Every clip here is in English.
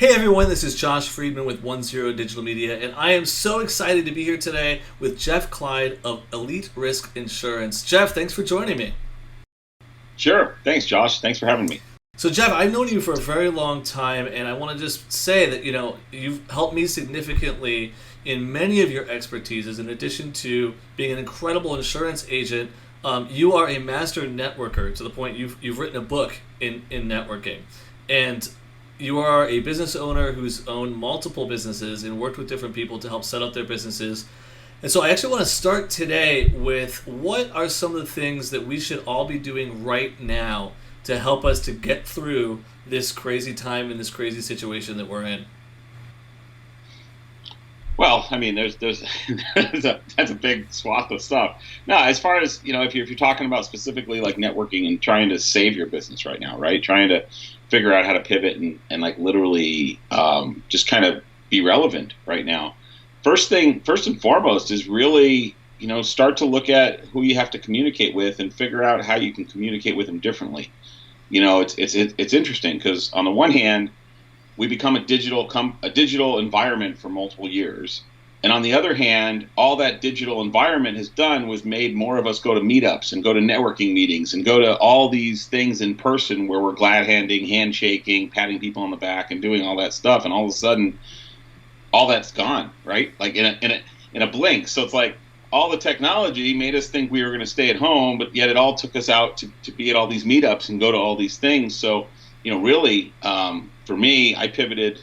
Hey everyone, this is Josh Friedman with 10 Digital Media, and I am so excited to be here today with Jeff Kleid of Elite Risk Insurance. Jeff, thanks for joining me. Sure. Thanks, Josh. Thanks for having me. So Jeff, I've known you for a very long time, and I want to just say that you've helped me significantly in many of your expertises. In addition to being an incredible insurance agent, you are a master networker to the point you've written a book in networking, and you are a business owner who's owned multiple businesses and worked with different people to help set up their businesses. And so I actually want to start today with what are some of the things that we should all be doing right now to help us to get through this crazy time and this crazy situation that we're in. Well, I mean, that's a big swath of stuff. No, as far as if you're talking about specifically like networking and trying to save your business right now, right? Trying to figure out how to pivot and like literally just kind of be relevant right now. First and foremost is really start to look at who you have to communicate with and figure out how you can communicate with them differently. It's interesting because on the one hand, we become a digital environment for multiple years. And on the other hand, all that digital environment has done was made more of us go to meetups and go to networking meetings and go to all these things in person where we're glad-handing, handshaking, patting people on the back and doing all that stuff. And all of a sudden, all that's gone, right? Like in a blink. So it's like all the technology made us think we were going to stay at home, but yet it all took us out to be at all these meetups and go to all these things. So, really, for me, I pivoted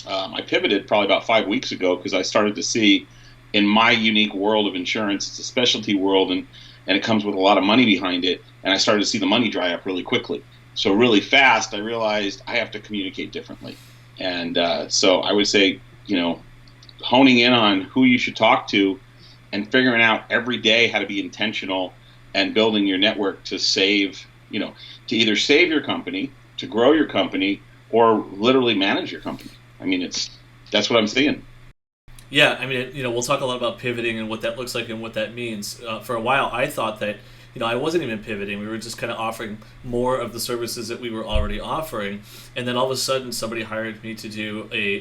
probably about 5 weeks ago because I started to see in my unique world of insurance, it's a specialty world and it comes with a lot of money behind it. And I started to see the money dry up really quickly. So really fast, I realized I have to communicate differently. And so I would say, honing in on who you should talk to and figuring out every day how to be intentional and building your network to save, to either save your company, to grow your company, or literally manage your company. I mean, that's what I'm seeing. Yeah, I mean, we'll talk a lot about pivoting and what that looks like and what that means. For a while, I thought that, I wasn't even pivoting. We were just kind of offering more of the services that we were already offering. And then all of a sudden, somebody hired me to do a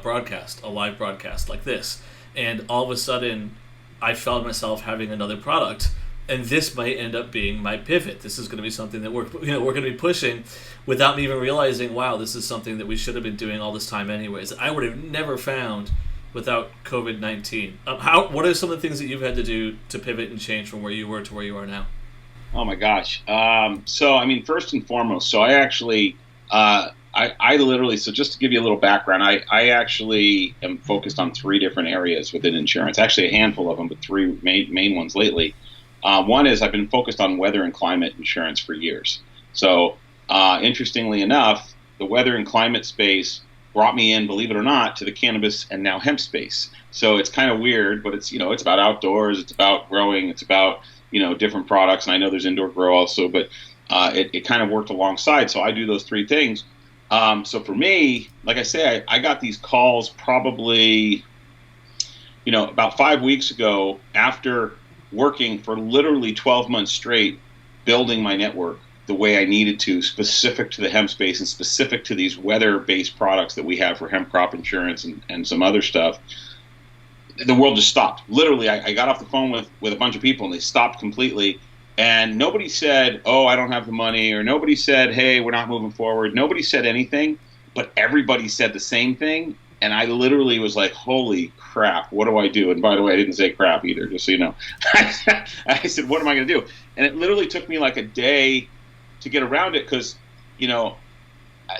broadcast, a live broadcast like this. And all of a sudden, I found myself having another product. And this might end up being my pivot. This is going to be something that we're going to be pushing without me even realizing, wow, this is something that we should have been doing all this time anyways. I would have never found without COVID-19. What are some of the things that you've had to do to pivot and change from where you were to where you are now? Oh my gosh. So, I mean, first and foremost, so I actually, I literally, so just to give you a little background, I actually am focused on 3 different areas within insurance, actually a handful of them, but 3 main ones lately. One is I've been focused on weather and climate insurance for years. So interestingly enough, the weather and climate space brought me in, believe it or not, to the cannabis and now hemp space. So it's kind of weird, but it's about outdoors, it's about growing, it's about different products. And I know there's indoor grow also, but it kind of worked alongside. So I do those 3 things. So for me, like I say, I got these calls probably about 5 weeks ago after working for literally 12 months straight, building my network the way I needed to, specific to the hemp space and specific to these weather-based products that we have for hemp crop insurance and some other stuff. The world just stopped. Literally, I got off the phone with a bunch of people and they stopped completely. And nobody said, oh, I don't have the money, or nobody said, hey, we're not moving forward. Nobody said anything, but everybody said the same thing. And I literally was like, holy crap, what do I do? And by the way, I didn't say crap either, just so you know. I said, what am I going to do? And it literally took me like a day to get around it because,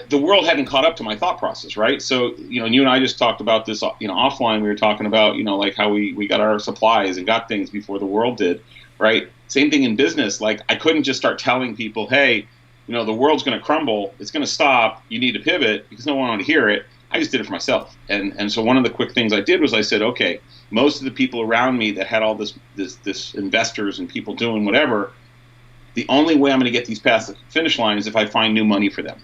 the world hadn't caught up to my thought process, right? So, you and I just talked about this, offline. We were talking about, like how we got our supplies and got things before the world did, right? Same thing in business. Like I couldn't just start telling people, hey, the world's going to crumble. It's going to stop. You need to pivot because no one wanted to hear it. I just did it for myself. And so one of the quick things I did was I said, okay, most of the people around me that had all this investors and people doing whatever, the only way I'm going to get these past the finish line is if I find new money for them.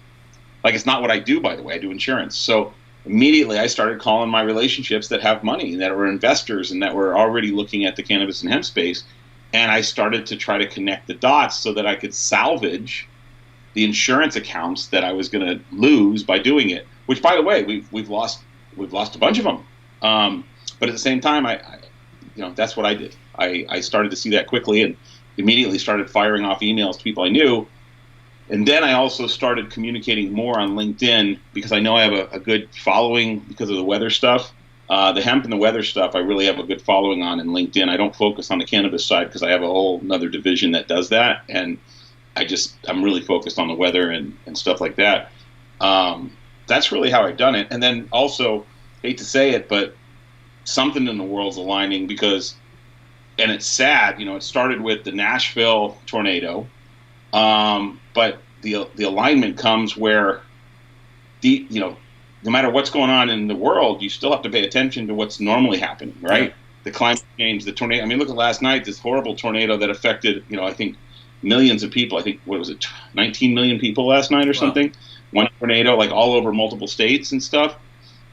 Like it's not what I do, by the way. I do insurance. So immediately I started calling my relationships that have money, that were investors and that were already looking at the cannabis and hemp space. And I started to try to connect the dots so that I could salvage the insurance accounts that I was going to lose by doing it. which, by the way, we've lost a bunch of them. But at the same time, that's what I did. I started to see that quickly and immediately started firing off emails to people I knew. And then I also started communicating more on LinkedIn because I know I have a good following because of the weather stuff. The hemp and the weather stuff, I really have a good following on in LinkedIn. I don't focus on the cannabis side because I have a whole another division that does that. And I'm really focused on the weather and stuff like that. That's really how I've done it. And then also, hate to say it, but something in the world's aligning because, and it's sad, it started with the Nashville tornado. But the alignment comes where no matter what's going on in the world, you still have to pay attention to what's normally happening, right? Yeah. The climate change, the tornado. I mean, look at last night, this horrible tornado that affected, I think millions of people. I think, 19 million people last night or something? One tornado, like all over multiple states and stuff.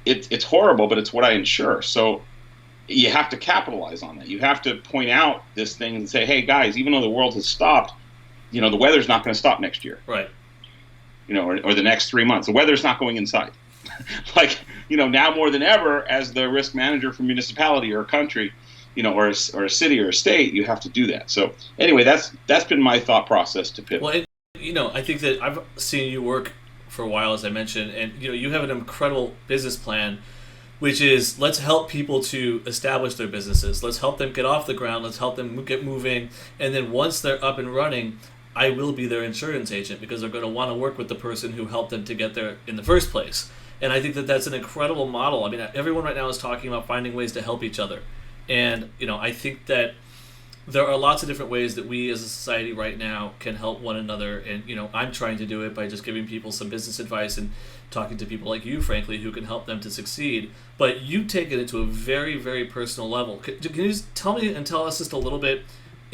It's horrible, but it's what I insure. So you have to capitalize on that. You have to point out this thing and say, hey, guys, even though the world has stopped, the weather's not going to stop next year. Right. Or the next 3 months. The weather's not going inside. Now more than ever, as the risk manager for municipality or a country, or a city or a state, you have to do that. So anyway, that's been my thought process to pivot. Well, I think that I've seen you work for a while, as I mentioned, and you have an incredible business plan, which is let's help people to establish their businesses. Let's help them get off the ground. Let's help them get moving. And then once they're up and running, I will be their insurance agent because they're going to want to work with the person who helped them to get there in the first place. And I think that that's an incredible model. I mean, everyone right now is talking about finding ways to help each other. And, I think that there are lots of different ways that we as a society right now can help one another. And, I'm trying to do it by just giving people some business advice and talking to people like you, frankly, who can help them to succeed. But you take it to a very, very personal level. Can you just tell us just a little bit,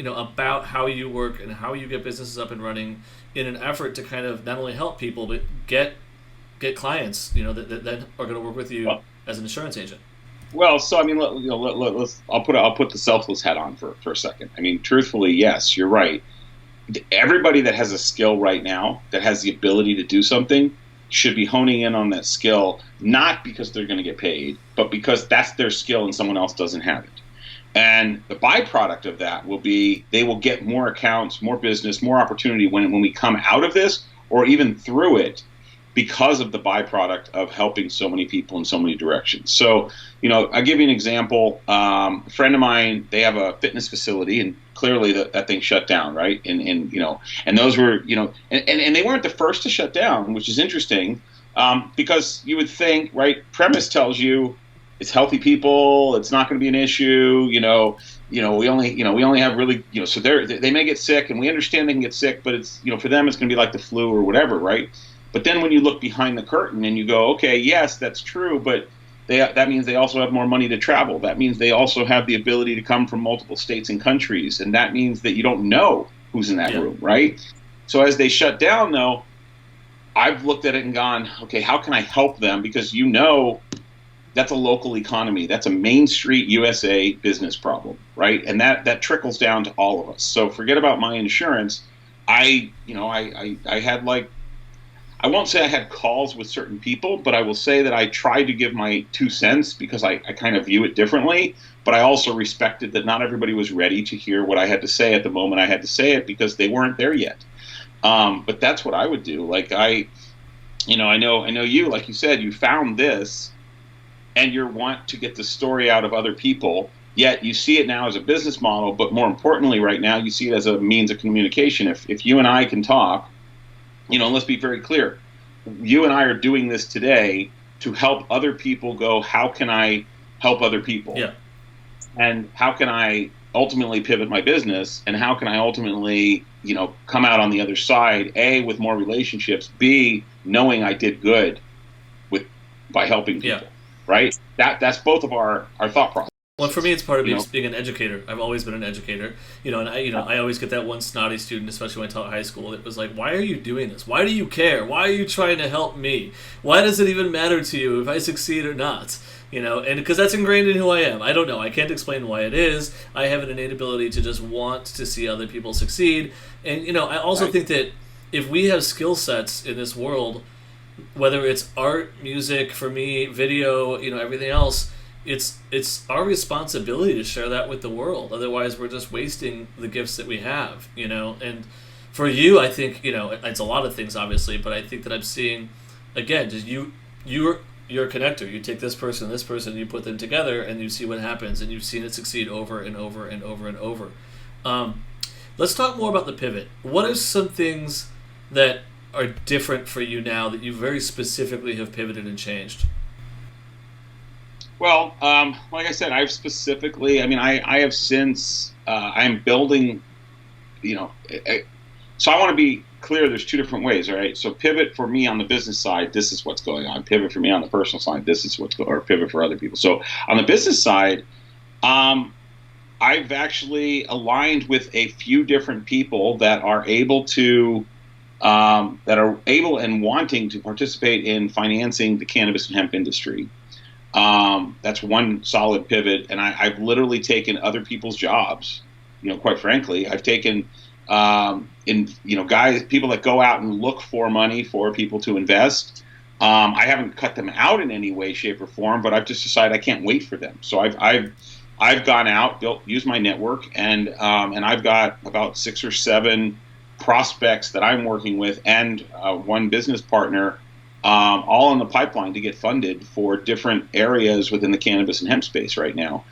about how you work and how you get businesses up and running in an effort to kind of not only help people, but get clients, that are going to work with you as an insurance agent? Well, so I mean, I'll put the selfless hat on for a second. I mean, truthfully, yes, you're right. Everybody that has a skill right now, that has the ability to do something, should be honing in on that skill, not because they're going to get paid, but because that's their skill and someone else doesn't have it. And the byproduct of that will be they will get more accounts, more business, more opportunity when we come out of this or even through it, because of the byproduct of helping so many people in so many directions. So, I'll give you an example. A friend of mine, they have a fitness facility, and clearly that thing shut down, right? And those were, and they weren't the first to shut down, which is interesting, because you would think, right? Premise tells you it's healthy people, it's not going to be an issue. We only have really, so they may get sick, and we understand they can get sick, but it's, for them it's going to be like the flu or whatever, right? But then when you look behind the curtain and you go, okay, yes, that's true, but that means they also have more money to travel. That means they also have the ability to come from multiple states and countries, and that means that you don't know who's in that room, right? So as they shut down, though, I've looked at it and gone, okay, how can I help them? Because that's a local economy. That's a Main Street USA business problem, right? And that trickles down to all of us. So forget about my insurance. I had I won't say I had calls with certain people, but I will say that I tried to give my 2 cents because I kind of view it differently. But I also respected that not everybody was ready to hear what I had to say at the moment I had to say it because they weren't there yet. But that's what I would do. I know you, like you said, you found this and you want to get the story out of other people, yet you see it now as a business model, but more importantly right now, you see it as a means of communication. If you and I can talk, let's be very clear. You and I are doing this today to help other people go, how can I help other people? Yeah. And how can I ultimately pivot my business? And how can I ultimately, come out on the other side, A, with more relationships, B, knowing I did good by helping people, right? That's both of our thought process. Well, for me, it's part of me just being an educator. I've always been an educator, and I always get that one snotty student, especially when I taught high school. It was like, why are you doing this? Why do you care? Why are you trying to help me? Why does it even matter to you if I succeed or not? And because that's ingrained in who I am. I don't know. I can't explain why it is. I have an innate ability to just want to see other people succeed. And, I also think that if we have skill sets in this world whether it's art, music, for me, video, everything else. It's our responsibility to share that with the world. Otherwise, we're just wasting the gifts that we have. And for you, I think it's a lot of things, obviously, but I think that I'm seeing, again, just you're a connector. You take this person, you put them together, and you see what happens, and you've seen it succeed over and over and over and over. Let's talk more about the pivot. What are some things that are different for you now that you very specifically have pivoted and changed? Well, like I said, I have since, I'm building, so I want to be clear, there's two different ways, all right? So pivot for me on the business side, this is what's going on. Pivot for me on the personal side, this is or pivot for other people. So on the business side, I've actually aligned with a few different people that are able and wanting to participate in financing the cannabis and hemp industry. That's one solid pivot, and I've literally taken other people's jobs. Quite frankly, I've taken people that go out and look for money for people to invest. I haven't cut them out in any way, shape, or form, but I've just decided I can't wait for them. So I've gone out, used my network, and I've got about 6 or 7 prospects that I'm working with, and one business partner, all in the pipeline to get funded for different areas within the cannabis and hemp space right now,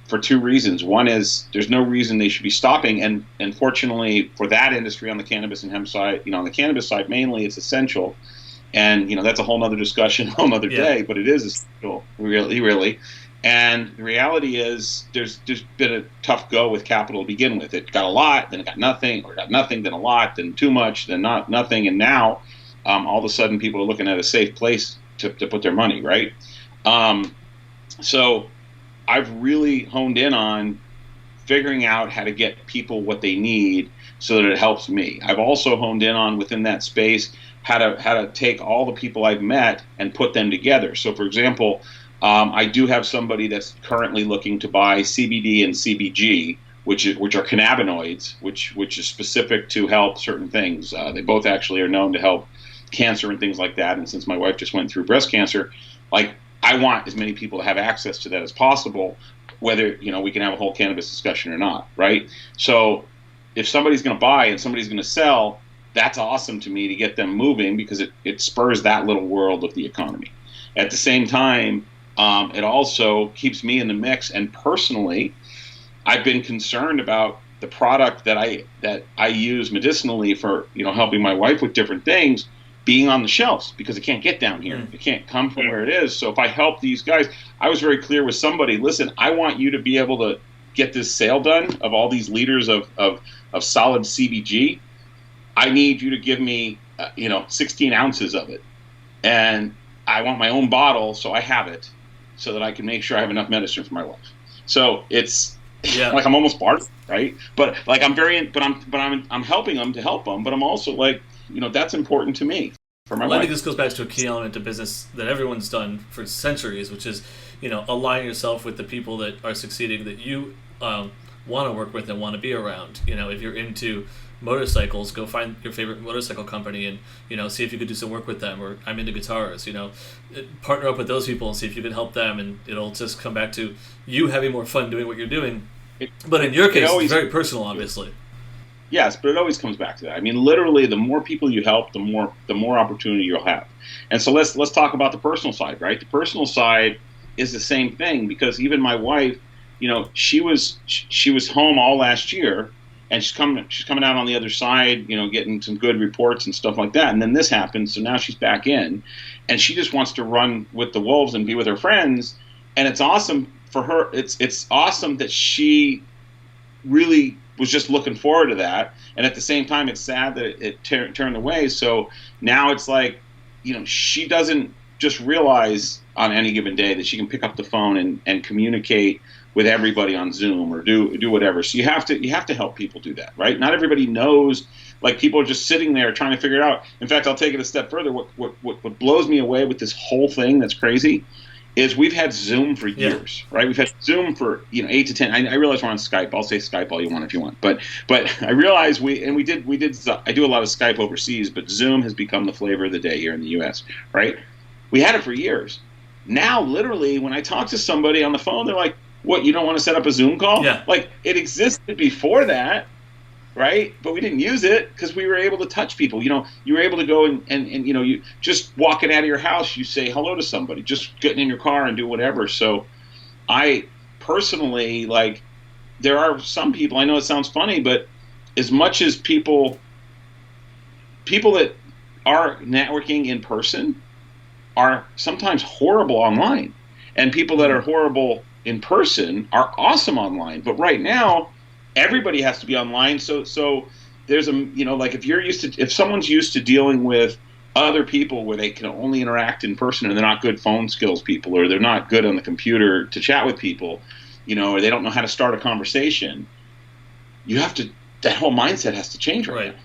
for 2 reasons. One is there's no reason they should be stopping, and fortunately for that industry on the cannabis and hemp side, on the cannabis side mainly, it's essential, and that's a whole nother discussion, a whole nother day, but it is essential, really. And the reality is there's been a tough go with capital to begin with. It got a lot, then it got nothing, or it got nothing, then a lot, then too much, then nothing, and now all of a sudden people are looking at a safe place to put their money, right? So I've really honed in on figuring out how to get people what they need so that it helps me. I've also honed in on, within that space, how to take all the people I've met and put them together. So for example, I do have somebody that's currently looking to buy CBD and CBG, which are cannabinoids, which is specific to help certain things. They both actually are known to help cancer and things like that. And since my wife just went through breast cancer, I want as many people to have access to that as possible, whether we can have a whole cannabis discussion or not, right? So if somebody's going to buy and somebody's going to sell, that's awesome to me to get them moving, because it spurs that little world of the economy. At the same time, it also keeps me in the mix, and personally, I've been concerned about the product that I use medicinally for helping my wife with different things being on the shelves, because it can't get down here. It can't come from where it is. So if I help these guys, I was very clear with somebody, listen, I want you to be able to get this sale done of all these liters of solid CBG. I need you to give me 16 ounces of it, and I want my own bottle so I have it, so that I can make sure I have enough medicine for my wife. So it's I'm almost bartering, right? But I'm helping them to help them, but I'm also that's important to me for my wife. I think this goes back to a key element of business that everyone's done for centuries, which is align yourself with the people that are succeeding, that you want to work with and want to be around. If you're into motorcycles, go find your favorite motorcycle company and see if you could do some work with them. Or I'm into guitars, partner up with those people and see if you can help them, and it'll just come back to you having more fun doing what you're doing. But in your case, it's very personal, obviously. Yes, but it always comes back to that. I mean, literally, the more people you help, the more opportunity you'll have. And so let's talk about the personal side, right? The personal side is the same thing, because even my wife, she was home all last year, and she's coming out on the other side, getting some good reports and stuff like that. And then this happened, so now she's back in, and she just wants to run with the wolves and be with her friends. And it's awesome for her. It's awesome that she really was just looking forward to that. And at the same time, it's sad that it turned away. So now it's she doesn't just realize on any given day that she can pick up the phone and communicate with everybody on Zoom or do whatever. So you have to help people do that, right? Not everybody knows. People are just sitting there trying to figure it out. In fact, I'll take it a step further. What blows me away with this whole thing that's crazy is we've had Zoom for Yeah. years, right? We've had Zoom for 8 to 10. I realize we're on Skype. I'll say Skype all you want if you want, but I realize we did. I do a lot of Skype overseas, but Zoom has become the flavor of the day here in the U.S. Right? We had it for years. Now, literally, when I talk to somebody on the phone, they're like, "What? You don't want to set up a Zoom call?" Yeah. Like it existed before that. Right, but we didn't use it because we were able to touch people. You were able to go and you just walking out of your house, you say hello to somebody, just getting in your car and do whatever. So I personally, like, there are some people, I know it sounds funny, but as much as people that are networking in person are sometimes horrible online, and people that are horrible in person are awesome online. But right now, everybody has to be online. So there's like if someone's used to dealing with other people where they can only interact in person and they're not good phone skills people, or they're not good on the computer to chat with people, or they don't know how to start a conversation, that whole mindset has to change right now.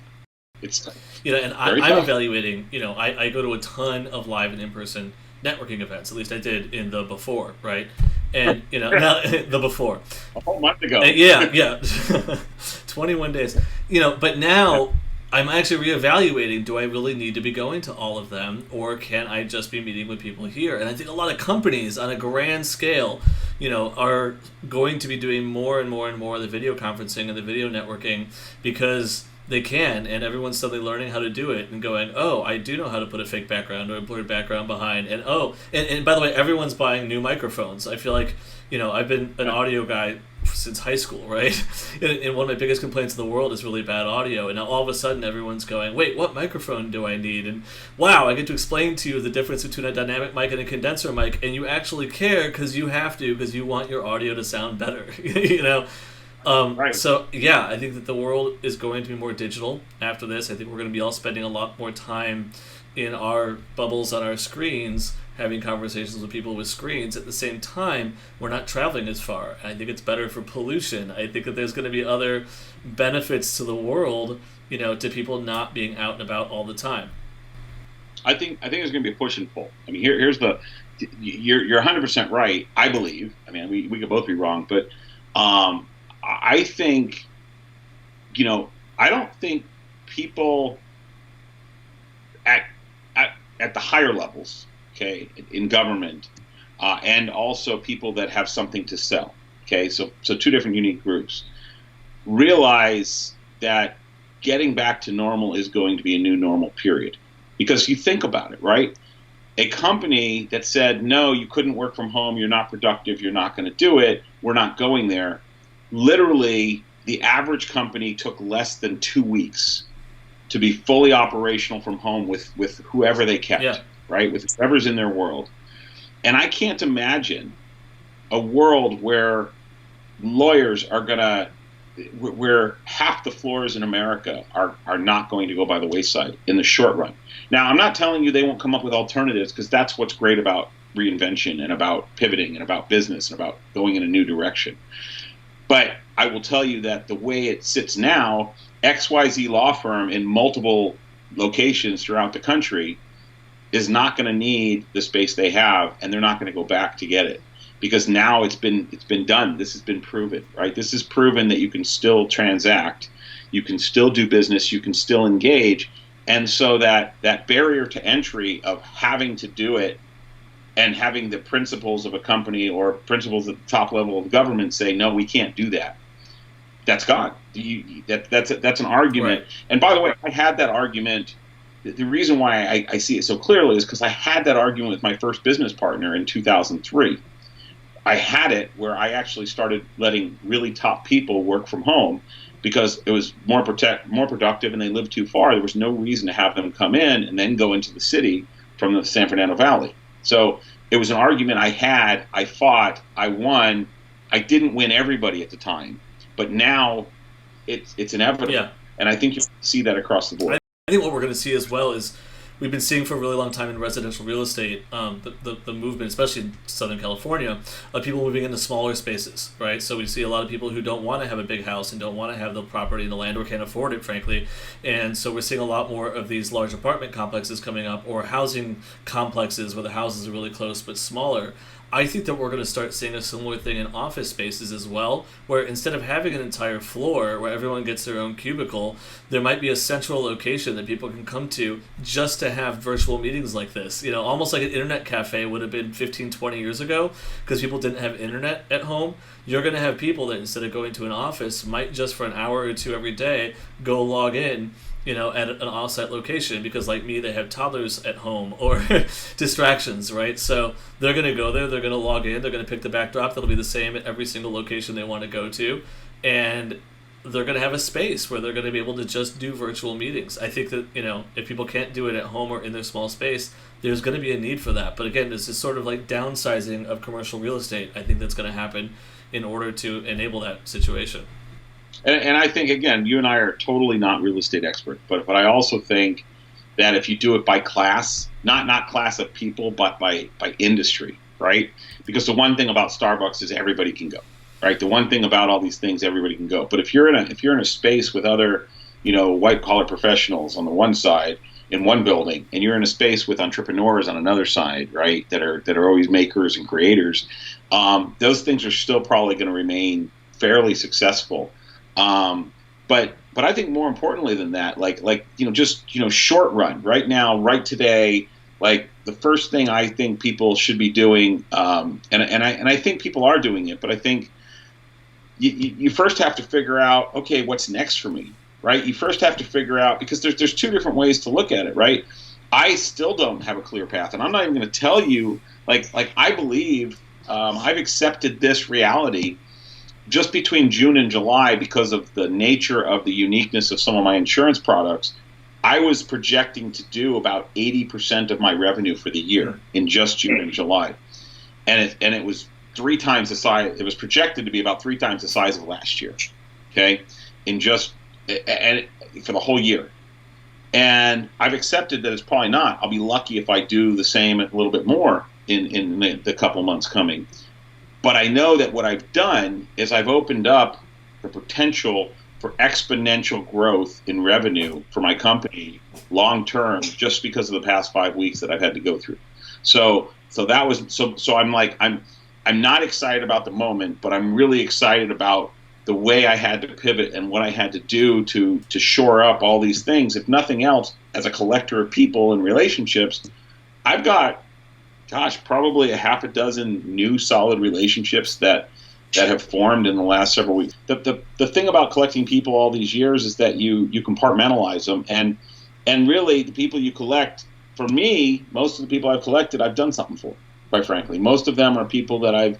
It's and I'm evaluating, I go to a ton of live and in-person networking events. At least I did in the before, right? And now the before a whole month ago. Yeah 21 days. But now I'm actually reevaluating, do I really need to be going to all of them, or can I just be meeting with people here? And I think a lot of companies on a grand scale are going to be doing more and more and more of the video conferencing and the video networking because they can, and everyone's suddenly learning how to do it and going, oh, I do know how to put a fake background or a blurred background behind. And and by the way, everyone's buying new microphones. I feel like, I've been an audio guy since high school, right? And one of my biggest complaints in the world is really bad audio. And now all of a sudden everyone's going, wait, what microphone do I need? And wow, I get to explain to you the difference between a dynamic mic and a condenser mic, and you actually care because you have to, because you want your audio to sound better, Right. So, yeah, I think that the world is going to be more digital after this. I think we're going to be all spending a lot more time in our bubbles on our screens, having conversations with people with screens. At the same time, we're not traveling as far. I think it's better for pollution. I think that there's going to be other benefits to the world, to people not being out and about all the time. I think there's going to be a push and pull. I mean, here's you're 100% right, I believe. I mean, we could both be wrong, but I think, I don't think people at the higher levels, okay, in government, and also people that have something to sell, okay, so two different unique groups, realize that getting back to normal is going to be a new normal period. Because you think about it, right? A company that said, no, you couldn't work from home, you're not productive, you're not going to do it, we're not going there. Literally, the average company took less than 2 weeks to be fully operational from home with whoever they kept, right? With whoever's in their world. And I can't imagine a world where lawyers are going to, where half the floors in America are not going to go by the wayside in the short run. Now, I'm not telling you they won't come up with alternatives, because that's what's great about reinvention and about pivoting and about business and about going in a new direction. But I will tell you that the way it sits now, XYZ law firm in multiple locations throughout the country is not going to need the space they have, and they're not going to go back to get it, because now it's been done. This has been proven, right? This is proven that you can still transact, you can still do business, you can still engage, and so that barrier to entry of having to do it and having the principals of a company or principals at the top level of the government say, no, we can't do that, that's gone. That's an argument. Right. And by the way, I had that argument. The reason why I see it so clearly is because I had that argument with my first business partner in 2003. I had it where I actually started letting really top people work from home because it was more productive, and they lived too far. There was no reason to have them come in and then go into the city from the San Fernando Valley. So it was an argument I had, I fought, I won. I didn't win everybody at the time, but now it's inevitable. Yeah. And I think you'll see that across the board. I think what we're going to see as well is we've been seeing for a really long time in residential real estate, the movement, especially in Southern California, of people moving into smaller spaces, right? So we see a lot of people who don't want to have a big house and don't want to have the property and the land or can't afford it, frankly. And so we're seeing a lot more of these large apartment complexes coming up, or housing complexes where the houses are really close but smaller. I think that we're going to start seeing a similar thing in office spaces as well, where instead of having an entire floor where everyone gets their own cubicle, there might be a central location that people can come to just to have virtual meetings like this. You know, almost like an internet cafe would have been 15, 20 years ago, because people didn't have internet at home. You're going to have people that instead of going to an office might just for an hour or two every day go log in, you know, at an offsite location, because like me, they have toddlers at home or distractions, right? So they're going to go there, they're going to log in, they're going to pick the backdrop that'll be the same at every single location they want to go to, and they're going to have a space where they're going to be able to just do virtual meetings. I think that, you know, if people can't do it at home or in their small space, there's going to be a need for that. But again, this is sort of like downsizing of commercial real estate. I think that's going to happen in order to enable that situation. And I think, again, you and I are totally not real estate experts, but I also think that if you do it by class, not class of people, but by industry, right? Because the one thing about Starbucks is everybody can go, right? The one thing about all these things, everybody can go. But if you're in a space with other, you know, white collar professionals on the one side in one building, and you're in a space with entrepreneurs on another side, right? That are always makers and creators, those things are still probably going to remain fairly successful. But I think more importantly than that, like you know, just, you know, short run, right now, right today, like the first thing I think people should be doing, and I think people are doing it, but I think you first have to figure out, okay, what's next for me, right? You first have to figure out, because there's two different ways to look at it, right? I still don't have a clear path, and I'm not even going to tell you, like I believe I've accepted this reality just between June and July, because of the nature of the uniqueness of some of my insurance products. I was projecting to do about 80% of my revenue for the year in just June and July. And it was 3 times the size. It was projected to be about 3 times the size of last year. Okay. And for the whole year. And I've accepted that it's probably not. I'll be lucky if I do the same, a little bit more in the couple months coming. But I know that what I've done is I've opened up the potential for exponential growth in revenue for my company long term, just because of the past 5 weeks that I've had to go through. So that was so I'm like I'm not excited about the moment, but I'm really excited about the way I had to pivot and what I had to do to shore up all these things. If nothing else, as a collector of people and relationships, I've got, probably a half a dozen new solid relationships that have formed in the last several weeks. The thing about collecting people all these years is that you compartmentalize them, and really the people you collect, for me, most of the people I've collected, I've done something for, quite frankly. Most of them are people that I've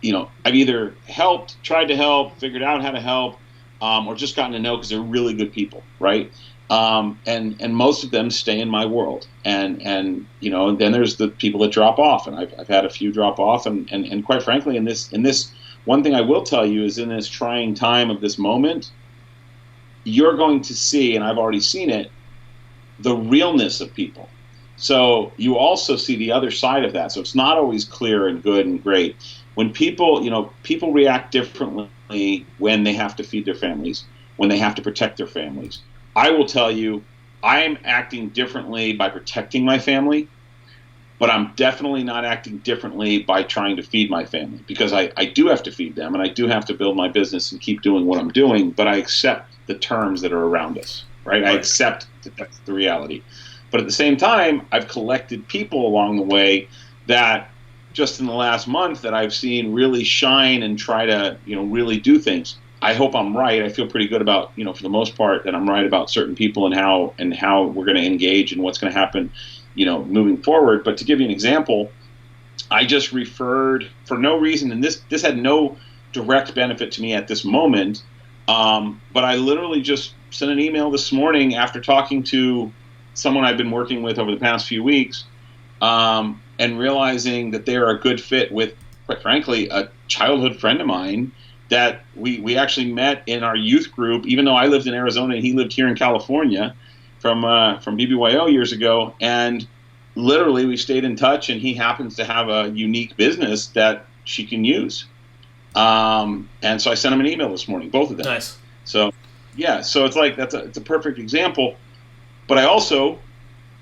either helped, tried to help, figured out how to help, or just gotten to know because they're really good people, right? And most of them stay in my world, and you know, and then there's the people that drop off, and I've had a few drop off, and quite frankly, in this one thing I will tell you is, in this trying time of this moment, you're going to see, and I've already seen it, the realness of people. So you also see the other side of that. So it's not always clear and good and great. When people react differently when they have to feed their families, when they have to protect their families. I will tell you, I'm acting differently by protecting my family, but I'm definitely not acting differently by trying to feed my family, because I do have to feed them, and I do have to build my business and keep doing what I'm doing, but I accept the terms that are around us, right? I accept that that's the reality. But at the same time, I've collected people along the way that just in the last month that I've seen really shine and try to, really do things. I hope I'm right. I feel pretty good about, for the most part, that I'm right about certain people and how we're going to engage and what's going to happen, moving forward. But to give you an example, I just referred for no reason, and this had no direct benefit to me at this moment, but I literally just sent an email this morning after talking to someone I've been working with over the past few weeks, and realizing that they are a good fit with, quite frankly, a childhood friend of mine that we actually met in our youth group. Even though I lived in Arizona and he lived here in California, from BBYO years ago, and literally we stayed in touch, and he happens to have a unique business that she can use. And so I sent him an email this morning, both of them. Nice. So yeah, so it's like it's a perfect example. But I also,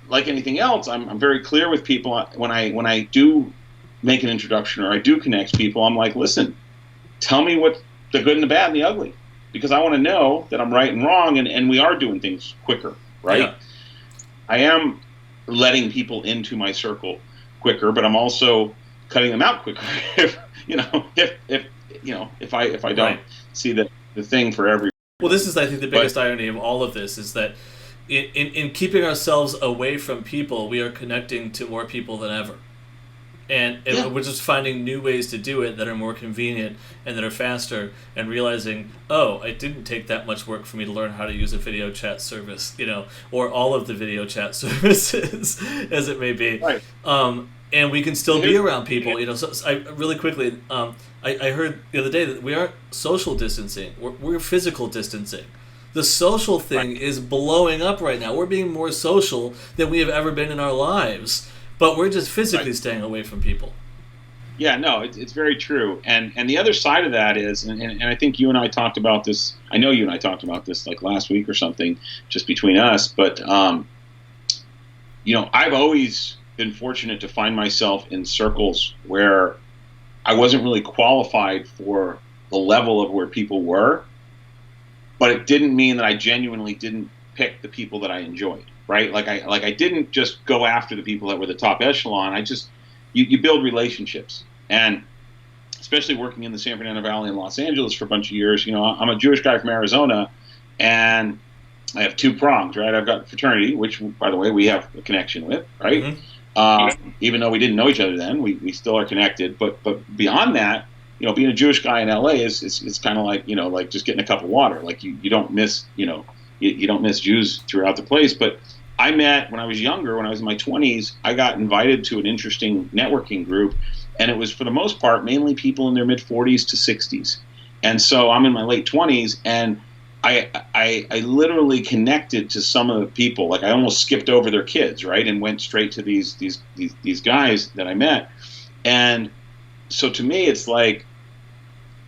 like anything else, I'm very clear with people when I do make an introduction or I do connect people. I'm like, listen, tell me what the good and the bad and the ugly, because I want to know that I'm right and wrong, and we are doing things quicker, right? Yeah. I am letting people into my circle quicker, but I'm also cutting them out quicker. if I don't see the thing for every. Well, this is, I think, the biggest irony of all of this is that in keeping ourselves away from people, we are connecting to more people than ever. And we're just finding new ways to do it that are more convenient and that are faster, and realizing, oh, it didn't take that much work for me to learn how to use a video chat service, or all of the video chat services, as it may be. Right. And we can still be around people, So I really quickly, I heard the other day that we aren't social distancing; we're physical distancing. The social thing is blowing up right now. We're being more social than we have ever been in our lives. But we're just physically staying away from people. Yeah, no, it's very true. And the other side of that is, and I think you and I talked about this, I know you and I talked about this like last week or something, just between us, but, I've always been fortunate to find myself in circles where I wasn't really qualified for the level of where people were, but it didn't mean that I genuinely didn't pick the people that I enjoyed. Right, like I didn't just go after the people that were the top echelon. You build relationships, and especially working in the San Fernando Valley in Los Angeles for a bunch of years. I'm a Jewish guy from Arizona, and I have two prongs. Right, I've got fraternity, which, by the way, we have a connection with. Right, even though we didn't know each other then, we still are connected. But beyond that, being a Jewish guy in LA is kind of like like just getting a cup of water. Like you don't miss you don't miss Jews throughout the place, but I met, when I was younger, when I was in my 20s, I got invited to an interesting networking group, and it was, for the most part, mainly people in their mid-40s to 60s. And so I'm in my late 20s, and I literally connected to some of the people. Like, I almost skipped over their kids, right, and went straight to these guys that I met. And so to me, it's like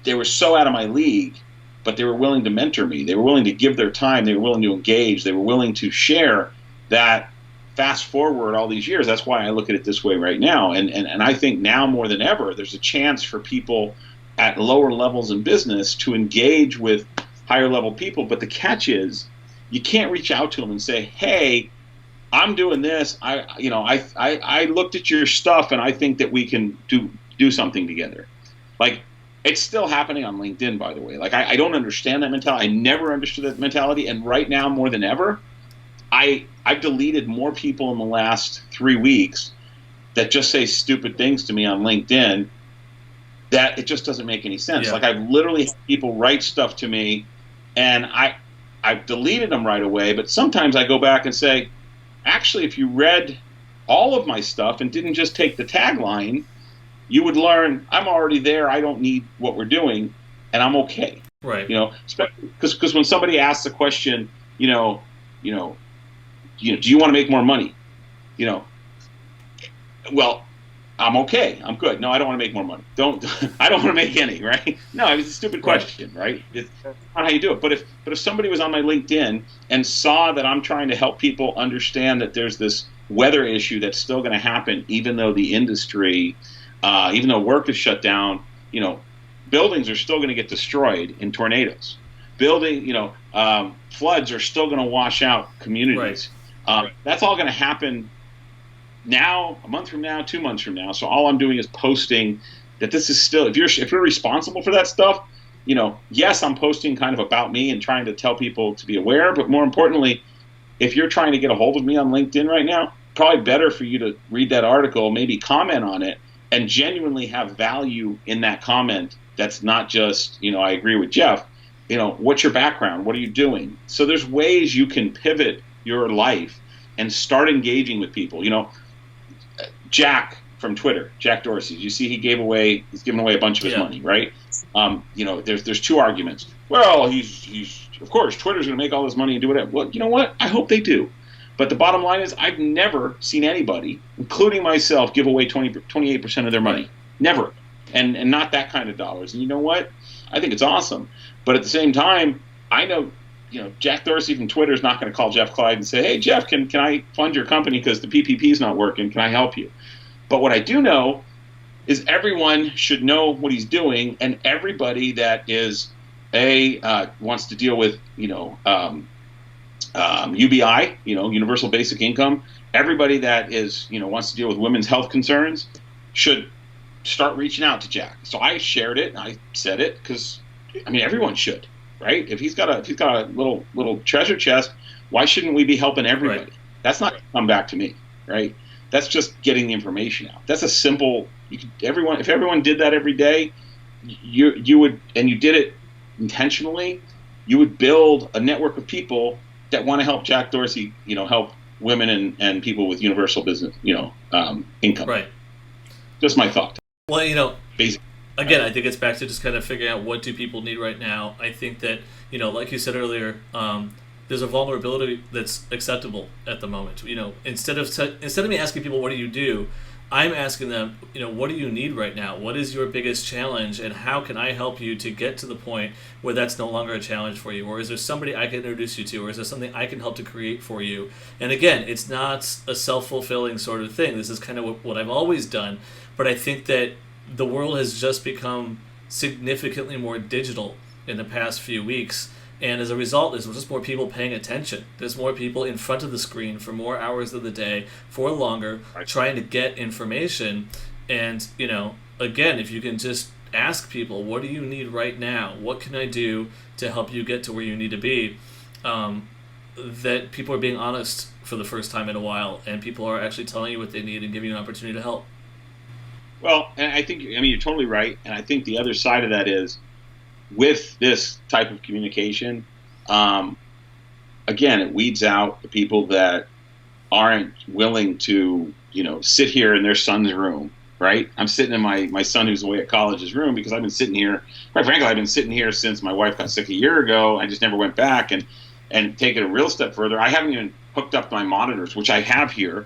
they were so out of my league, but they were willing to mentor me. They were willing to give their time. They were willing to engage. They were willing to share. That fast forward all these years, that's why I look at it this way right now. And I think now more than ever, there's a chance for people at lower levels in business to engage with higher level people. But the catch is, you can't reach out to them and say, hey, I'm doing this. I looked at your stuff, and I think that we can do something together. Like, it's still happening on LinkedIn, by the way. Like, I don't understand that mentality. I never understood that mentality. And right now, more than ever, I've deleted more people in the last 3 weeks that just say stupid things to me on LinkedIn that it just doesn't make any sense. Yeah. Like, I've literally had people write stuff to me, and I've deleted them right away, but sometimes I go back and say, actually, if you read all of my stuff and didn't just take the tagline, you would learn I'm already there, I don't need what we're doing, and I'm okay. Right. Because when somebody asks a question, do you want to make more money? Well, I'm okay. I'm good. No, I don't want to make more money. I don't want to make any, right? No, it's a stupid question, right? It's not how you do it. But if somebody was on my LinkedIn and saw that I'm trying to help people understand that there's this weather issue that's still going to happen, even though the industry, even though work is shut down, buildings are still going to get destroyed in tornadoes. Floods are still going to wash out communities. Right. That's all going to happen now, a month from now, 2 months from now. So all I'm doing is posting that this is still, if you're responsible for that stuff, yes, I'm posting kind of about me and trying to tell people to be aware, but more importantly, if you're trying to get a hold of me on LinkedIn right now, probably better for you to read that article, maybe comment on it, and genuinely have value in that comment. That's not just, I agree with Jeff, what's your background? What are you doing? So there's ways you can pivot your life and start engaging with people. Jack from Twitter, Jack Dorsey, you see he's giving away a bunch of his money, right? There's two arguments. Well, he's of course, Twitter's going to make all this money and do whatever. Well, you know what? I hope they do. But the bottom line is I've never seen anybody, including myself, give away 28% of their money. Never. And not that kind of dollars. And you know what? I think it's awesome. But at the same time, I know, Jack Dorsey from Twitter is not going to call Jeff Kleid and say, hey, Jeff, can I fund your company because the PPP is not working? Can I help you? But what I do know is everyone should know what he's doing, and everybody that is wants to deal with UBI, universal basic income. Everybody that is wants to deal with women's health concerns should start reaching out to Jack. So I shared it and I said it because everyone should, right? If he's got a little treasure chest, why shouldn't we be helping everybody? Right. That's not come back to me, right? That's just getting the information out. That's a simple. If everyone did that every day, you would, and you did it intentionally, you would build a network of people that want to help Jack Dorsey, help women and people with universal business, income. Right. Just my thought. Well, basically. Again, I think it's back to just kind of figuring out what do people need right now. I think that, like you said earlier, there's a vulnerability that's acceptable at the moment. Instead of me asking people, what do you do? I'm asking them, what do you need right now? What is your biggest challenge, and how can I help you to get to the point where that's no longer a challenge for you? Or is there somebody I can introduce you to, or is there something I can help to create for you? And again, it's not a self-fulfilling sort of thing. This is kind of what I've always done, but I think that the world has just become significantly more digital in the past few weeks. And as a result, there's just more people paying attention. There's more people in front of the screen for more hours of the day, for longer, trying to get information. And, again, if you can just ask people, what do you need right now? What can I do to help you get to where you need to be? That people are being honest for the first time in a while, and people are actually telling you what they need and giving you an opportunity to help. Well, and I think, you're totally right. And I think the other side of that is, with this type of communication, again, it weeds out the people that aren't willing to, sit here in their son's room, right? I'm sitting in my son who's away at college's room because I've been sitting here, quite frankly, I've been sitting here since my wife got sick a year ago. I just never went back and take it a real step further. I haven't even hooked up my monitors, which I have here.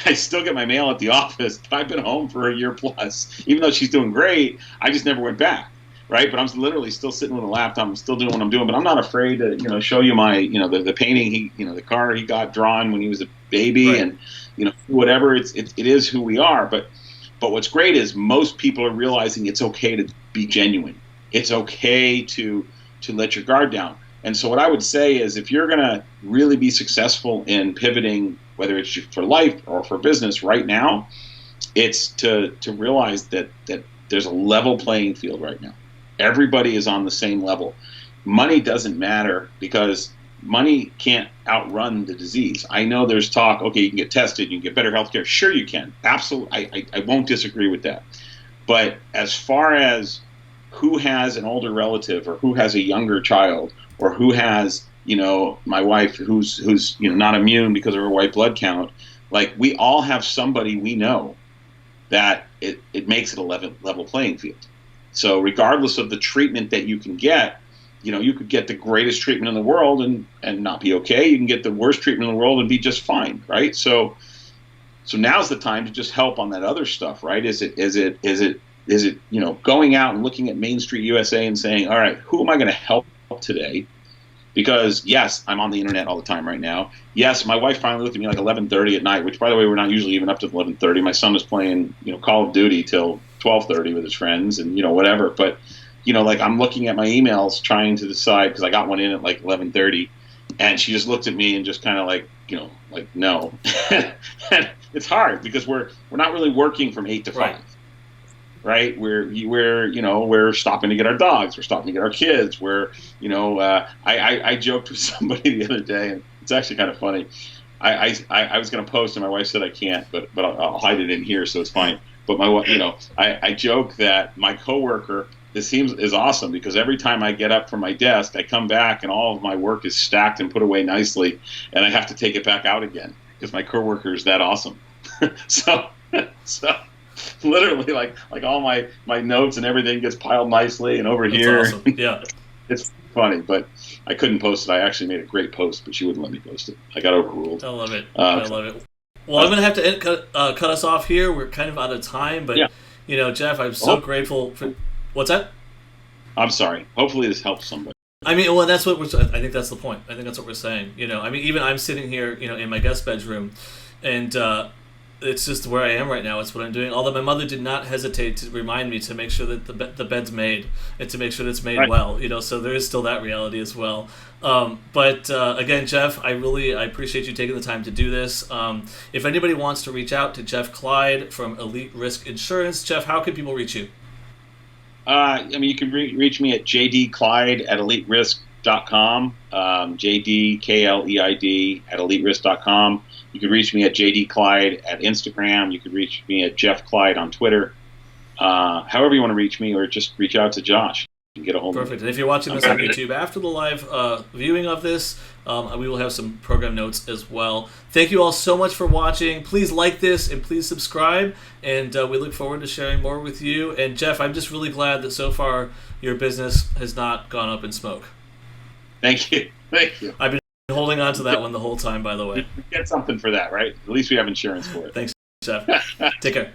I still get my mail at the office. I've been home for a year plus. Even though she's doing great, I just never went back. Right, but I'm literally still sitting with a laptop. I'm still doing what I'm doing, but I'm not afraid to, show you my, the painting the car he got drawn when he was a baby, right. And whatever. It is who we are. But what's great is most people are realizing it's okay to be genuine. It's okay to let your guard down. And so what I would say is, if you're going to really be successful in pivoting, whether it's for life or for business right now, it's to realize that there's a level playing field right now. Everybody is on the same level. Money doesn't matter because money can't outrun the disease. I know there's talk, okay, you can get tested, you can get better health care. Sure you can. Absolutely. I won't disagree with that. But as far as who has an older relative or who has a younger child or who has, my wife who's not immune because of her white blood count, like, we all have somebody we know that it makes it a level playing field. So regardless of the treatment that you can get, you could get the greatest treatment in the world and not be okay. You can get the worst treatment in the world and be just fine, right? So now's the time to just help on that other stuff, right? Is it going out and looking at Main Street USA and saying, all right, who am I going to help today? Because yes, I'm on the internet all the time right now. Yes, my wife finally looked at me like 11:30 at night, which, by the way, we're not usually even up to 11:30. My son was playing, Call of Duty till 12:30 with his friends and, whatever. But, I'm looking at my emails trying to decide, because I got one in at like 11:30, and she just looked at me and just kind of like no. And it's hard because we're not really working from 8 to 5. Right? We're stopping to get our dogs. We're stopping to get our kids. I joked with somebody the other day, and it's actually kind of funny. I was going to post, and my wife said I can't, but I'll hide it in here, so it's fine. But I joke that my coworker, is awesome because every time I get up from my desk, I come back and all of my work is stacked and put away nicely, and I have to take it back out again because my coworker is that awesome. so. Literally, like all my notes and everything gets piled nicely, and over That's here. Awesome. Yeah. It's funny, but I couldn't post it. I actually made a great post, but she wouldn't let me post it. I got overruled. I love it. I love it. Well, I'm going to have to cut us off here. We're kind of out of time, but, Yeah. Jeff, I'm so grateful for... What's that? I'm sorry. Hopefully this helps somebody. I mean, well, that's what I think that's the point. I think that's what we're saying. I mean, even I'm sitting here, in my guest bedroom, and it's just where I am right now. It's what I'm doing. Although my mother did not hesitate to remind me to make sure that the bed's made and to make sure that it's made well. So there is still that reality as well. But again, Jeff, I appreciate you taking the time to do this. If anybody wants to reach out to Jeff Kleid from Elite Risk Insurance, Jeff, how can people reach you? I mean, you can reach me at jdkleid@eliterisk.com, jdkleid at eliterisk.com. You can reach me at jdkleid at Instagram. You can reach me at Jeff Kleid on Twitter. However you want to reach me, or just reach out to Josh and get a hold of me. Perfect. And if you're watching this on YouTube after the live viewing of this, we will have some program notes as well. Thank you all so much for watching. Please like this and please subscribe. And we look forward to sharing more with you. And Jeff, I'm just really glad that so far your business has not gone up in smoke. Thank you. Thank you. I've been holding on to that one the whole time, by the way. Get something for that, right? At least we have insurance for it. Thanks, Jeff. Take care.